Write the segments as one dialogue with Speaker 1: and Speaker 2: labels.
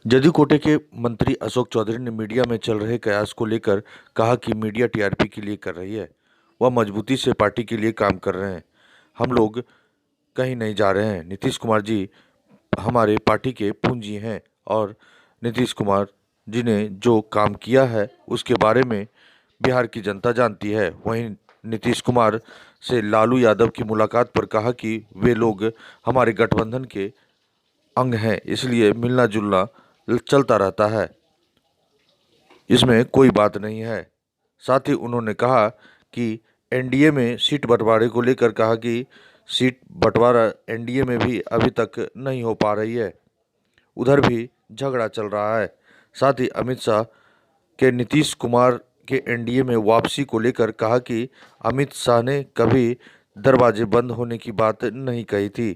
Speaker 1: जदयू कोटे के मंत्री अशोक चौधरी ने मीडिया में चल रहे कयास को लेकर कहा कि मीडिया टीआरपी के लिए कर रही है। वह मजबूती से पार्टी के लिए काम कर रहे हैं। हम लोग कहीं नहीं जा रहे हैं। नीतीश कुमार जी हमारे पार्टी के पूंजी हैं और नीतीश कुमार जी ने जो काम किया है उसके बारे में बिहार की जनता जानती है। वहीं नीतीश कुमार से लालू यादव की मुलाकात पर कहा कि वे लोग हमारे गठबंधन के अंग हैं, इसलिए मिलना जुलना चलता रहता है, इसमें कोई बात नहीं है। साथ ही उन्होंने कहा कि एनडीए में सीट बंटवारे को लेकर कहा कि सीट बंटवारा एनडीए में भी अभी तक नहीं हो पा रही है, उधर भी झगड़ा चल रहा है। साथ ही अमित शाह के नीतीश कुमार के एनडीए में वापसी को लेकर कहा कि अमित शाह ने कभी दरवाजे बंद होने की बात नहीं कही थी।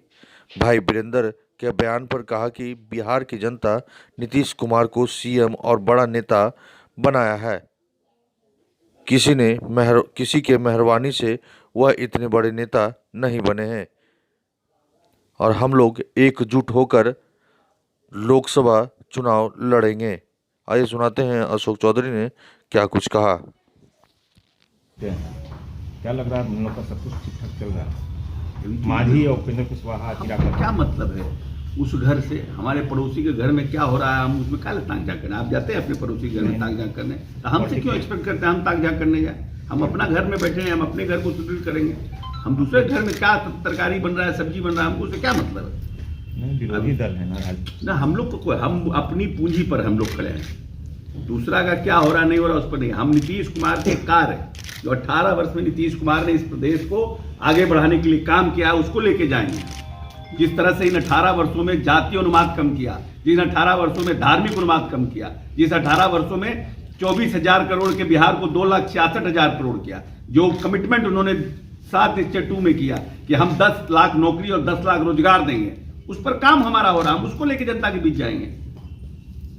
Speaker 1: भाई वीरेंद्र के बयान पर कहा कि बिहार की जनता नीतीश कुमार को सीएम और बड़ा नेता बनाया है। किसी के मेहरबानी से वह इतने बड़े नेता नहीं बने हैं और हम लोग एकजुट होकर लोकसभा चुनाव लड़ेंगे। आइए सुनाते हैं अशोक चौधरी ने क्या कुछ कहा।
Speaker 2: क्या लग रहा है हम लोग का सब कुछ ठीक ठाक चल रहा है? मांझी और उपेंद्र कुशवाहा
Speaker 3: क्या मतलब है उस घर से? हमारे पड़ोसी के घर में क्या हो रहा है, हम उसमें क्या ताक झाक करने? आप जाते हैं अपने पड़ोसी के घर में ताक झाक करने, तो हमसे क्यों एक्सपेक्ट करते हैं हम ताक झाक करने जाए? हम अपना घर में बैठे हैं, हम अपने घर को सुदृढ़ करेंगे। हम दूसरे घर में क्या तरकारी बन रहा है, सब्जी बन रहा है, हमको उससे क्या मतलब है?
Speaker 2: विरोधी दल है ना,
Speaker 3: हम लोग को हम अपनी पूंजी पर हम लोग खड़े हैं। दूसरा का क्या हो रहा नहीं हो रहा उस पर नहीं। हम नीतीश कुमार के कार है, जो 18 वर्ष में नीतीश कुमार ने इस प्रदेश को आगे बढ़ाने के लिए काम किया, उसको लेके जाएंगे। जिस तरह से इन 18 वर्षों में जातीय अनुपात कम किया, जिस 18 वर्षों में धार्मिक अनुपात कम किया, जिस 18 वर्षों में 24,000 करोड़ के बिहार को 2,66,000 करोड़ किया, जो कमिटमेंट उन्होंने 7/2 में किया कि हम 10 लाख नौकरी और 10 लाख रोजगार देंगे, उस पर काम हमारा हो रहा। हम उसको लेके जनता के बीच जाएंगे।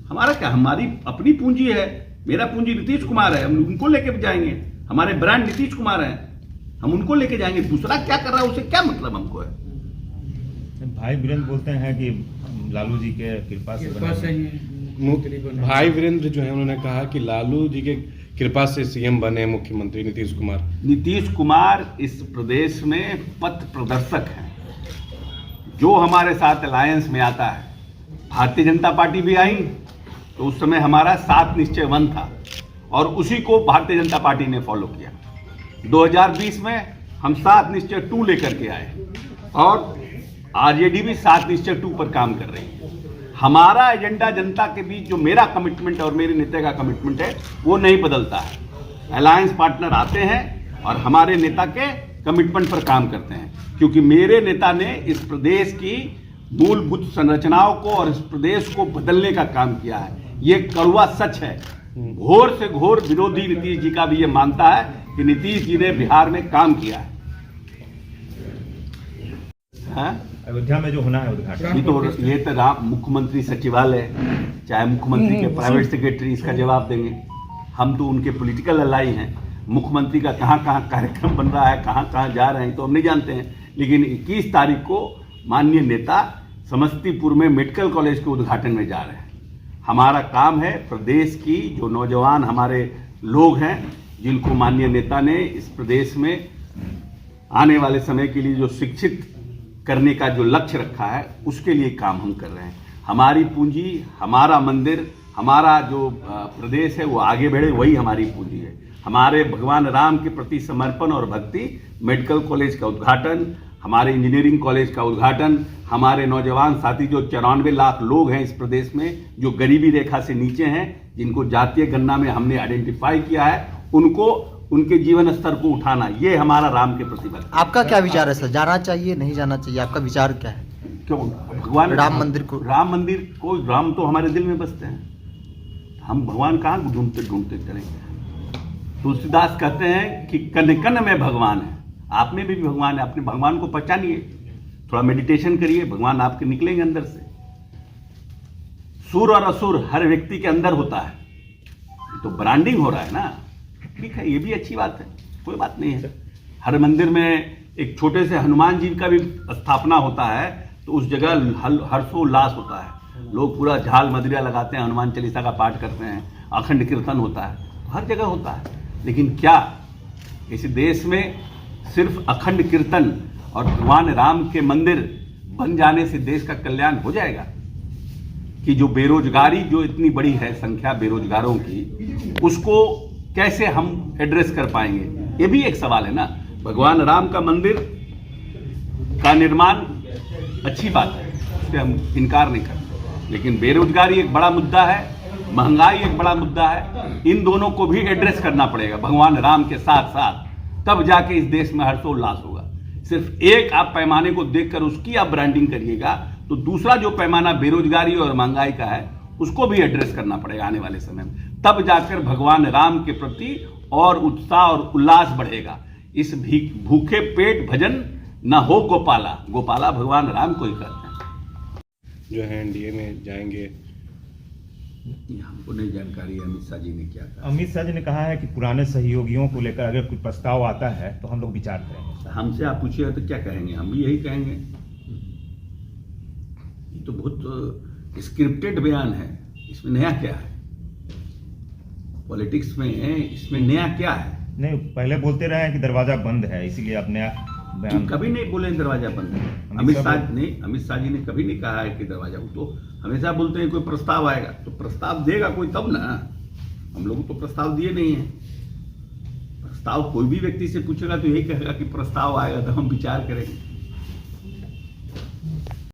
Speaker 3: हमारा क्या, हमारी अपनी पूंजी है। मेरा पूंजी नीतीश कुमार है, हम उनको लेके जाएंगे। हमारे ब्रांड नीतीश कुमार है, हम उनको लेके जाएंगे। दूसरा क्या कर रहा है उससे क्या मतलब हमको है?
Speaker 2: भाई वीरेंद्र बोलते हैं कि लालू जी के कृपा से
Speaker 4: भाई वीरेंद्र जो है उन्होंने कहा कि लालू जी के कृपा से सीएम बने मुख्यमंत्री नीतीश कुमार।
Speaker 3: नीतीश कुमार इस प्रदेश में पथ प्रदर्शक हैं। जो हमारे साथ अलायंस में आता है, भारतीय जनता पार्टी भी आई तो उस समय हमारा 7 निश्चय 1 था और उसी को भारतीय जनता पार्टी ने फॉलो किया। 2020 में हम 7 निश्चय 2 लेकर के आए और आरजेडी भी 7 निश्चय 2 पर काम कर रही है। हमारा एजेंडा जनता के बीच, जो मेरा कमिटमेंट और मेरे नेता का कमिटमेंट है, वो नहीं बदलता है। अलायंस पार्टनर आते हैं और हमारे नेता के कमिटमेंट पर काम करते हैं, क्योंकि मेरे नेता ने इस प्रदेश की मूलभूत संरचनाओं को और इस प्रदेश को बदलने का काम किया है। ये कड़वा सच है। घोर से घोर विरोधी नीतीश जी का भी ये मानता है कि नीतीश जी ने बिहार में काम किया है।
Speaker 2: अयोध्या में जो होना है उद्घाटन,
Speaker 3: ये तो राम मुख्यमंत्री सचिवालय, चाहे मुख्यमंत्री के प्राइवेट सेक्रेटरी इसका जवाब देंगे। हम तो उनके पॉलिटिकल अलाई हैं। मुख्यमंत्री का कहाँ कहाँ कार्यक्रम बन रहा है, कहाँ कहाँ जा रहे हैं तो हम नहीं जानते हैं। लेकिन 21 तारीख को माननीय नेता समस्तीपुर में मेडिकल कॉलेज के उद्घाटन में जा रहे हैं। हमारा काम है प्रदेश की जो नौजवान हमारे लोग हैं, जिनको माननीय नेता ने इस प्रदेश में आने वाले समय के लिए जो शिक्षित करने का जो लक्ष्य रखा है, उसके लिए काम हम कर रहे हैं। हमारी पूंजी, हमारा मंदिर, हमारा जो प्रदेश है वो आगे बढ़े, वही हमारी पूंजी है। हमारे भगवान राम के प्रति समर्पण और भक्ति, मेडिकल कॉलेज का उद्घाटन, हमारे इंजीनियरिंग कॉलेज का उद्घाटन, हमारे नौजवान साथी जो 94 लाख लोग हैं इस प्रदेश में, जो गरीबी रेखा से नीचे हैं, जिनको जातीय गणना में हमने आइडेंटिफाई किया है, उनको उनके जीवन स्तर को उठाना, ये हमारा राम के प्रति भक्ति।
Speaker 5: आपका क्या विचार है सर, जाना चाहिए नहीं जाना चाहिए, आपका विचार क्या है?
Speaker 3: क्यों भगवान
Speaker 5: राम मंदिर को
Speaker 3: राम तो हमारे दिल में बसते हैं। हम भगवान कहाँ ढूंढते ढूंढते चलेंगे? तुलसीदास कहते हैं कि कण कण में भगवान है। आप में भी भगवान है, अपने भगवान को पहचानिए, थोड़ा मेडिटेशन करिए, भगवान आपके निकलेंगे अंदर से। सुर और असुर हर व्यक्ति के अंदर होता है। तो ब्रांडिंग हो रहा है ना, ठीक है, ये भी अच्छी बात है, कोई बात नहीं है। हर मंदिर में एक छोटे से हनुमान जी का भी स्थापना होता है तो उस जगह हर्षोल्लास होता है। लोग पूरा झाल मदिरा लगाते हैं, हनुमान चालीसा का पाठ करते हैं, अखंड कीर्तन होता है, तो हर जगह होता है। लेकिन क्या इस देश में सिर्फ अखंड कीर्तन और भगवान राम के मंदिर बन जाने से देश का कल्याण हो जाएगा? कि जो बेरोजगारी जो इतनी बड़ी है संख्या बेरोजगारों की, उसको कैसे हम एड्रेस कर पाएंगे? ये भी एक सवाल है ना। भगवान राम का मंदिर का निर्माण अच्छी बात है, उस पर हम इनकार नहीं करते, लेकिन बेरोजगारी एक बड़ा मुद्दा है, महंगाई एक बड़ा मुद्दा है। इन दोनों को भी एड्रेस करना पड़ेगा भगवान राम के साथ साथ, तब जाके इस देश में हर्षोल्लास होगा। सिर्फ एक आप पैमाने को देखकर उसकी आप ब्रांडिंग करिएगा, तो दूसरा जो पैमाना बेरोजगारी और महंगाई का है उसको भी एड्रेस करना पड़ेगा आने वाले समय में, तब जाकर भगवान राम के प्रति और उत्साह और उल्लास बढ़ेगा। इस भूखे पेट भजन न हो गोपाला, गोपाला भगवान राम को ही कहते हैं।
Speaker 4: जो है एनडीए में जाएंगे,
Speaker 3: ये हमको नहीं जानकारी है अमित शाह जी ने क्या कहा।
Speaker 2: अमित शाह जी ने कहा है कि पुराने सहयोगियों को लेकर अगर कोई प्रस्ताव आता है तो हम लोग विचार करेंगे।
Speaker 3: हमसे आप पूछिएगा तो क्या कहेंगे? हम भी यही कहेंगे। ये तो बहुत स्क्रिप्टेड बयान है, इसमें नया क्या है? पॉलिटिक्स में इसमें नया क्या है?
Speaker 2: नहीं, पहले बोलते रहे हैं कि दरवाजा बंद है, इसीलिए आप नया बयान।
Speaker 3: कभी नहीं बोले दरवाजा बंद है। अमित शाह जी ने कभी नहीं कहा है कि दरवाजा, वो तो हमेशा बोलते हैं कोई प्रस्ताव आएगा, तो प्रस्ताव देगा कोई तब ना। हम लोग तो प्रस्ताव दिए नहीं है। प्रस्ताव कोई भी व्यक्ति से पूछेगा तो यही कहेगा कि प्रस्ताव आएगा तो हम विचार करेंगे।